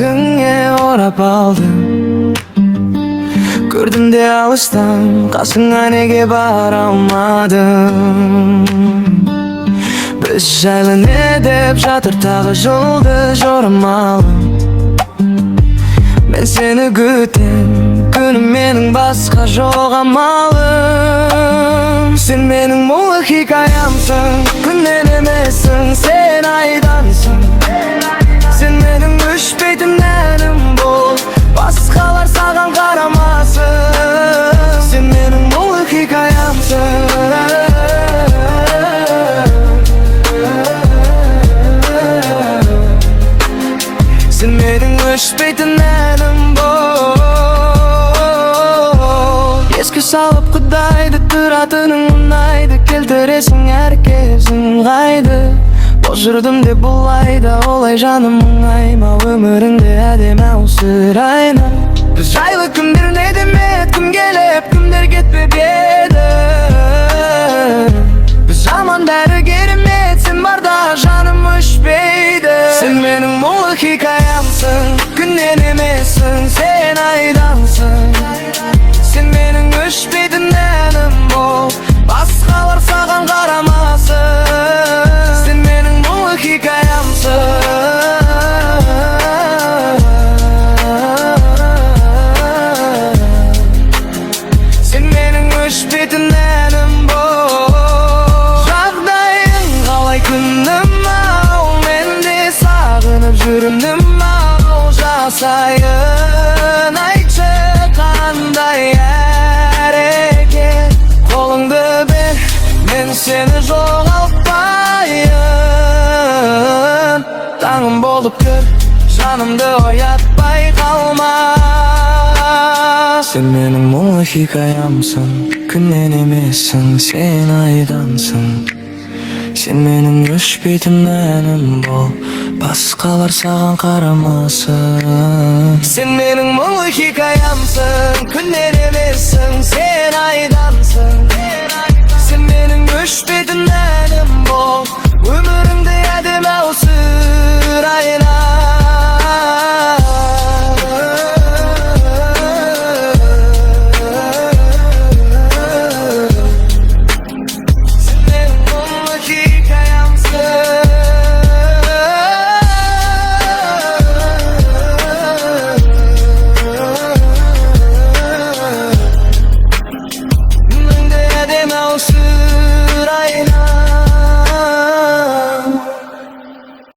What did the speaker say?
Yüreğine orap aldım. Gördüm de alıştan, kasına nege baramadım. Biz jaylı ne dep жатыр тағы жұлдыз жорамалым. Men seni күтем, күнім менің басқа жоқ амалым. Sen менің мұңлы хикаямсың, күннен емессің, сен айдансың. Sen менің өшпейтін әнім бол, басқалар саған қарамасын. Sen менің мұңлы хикаямсың. Sen менің өшпейтін әнім бол. Еске салып құдайды тұратының ұнайды, келтіресің әркез ыңғайды. Бос жүрдім деп бұлайда, олай жаным мұңайма, өміріңде әдемі ausырайна. Біз жайлы күндер не демет, кім келіп, кімдер кетпеп еді. Біз жаман бәрі керемет, сен барда жаным өшпейді. Sen менің мұңлы хикаямсың, күннен емессің, сен айдансың. Sen менің өшпейтін әнім бол, басқалар саған қарамасын. Sen менің мұңлы хикаямсың. Sen менің өшпейтін әнім бол. Жағдайың қалай күнім-ау, мен де сағынып жүрмін-ау. Жасайын айтшы қандай әрекет, қолыңды бер, мен сені жоғалтпайын. Таңым болып кір, жанымды оятпай қалма. Sen менің мұңлы хикаямсың, күннен емессің, сен айдансың. Sen менің өшпейтін әнім бол, басқалар саған қарамасын. Sen менің мұңлы хикаямсың, күннен емессің, сен айдансың. Sen менің өшпейтін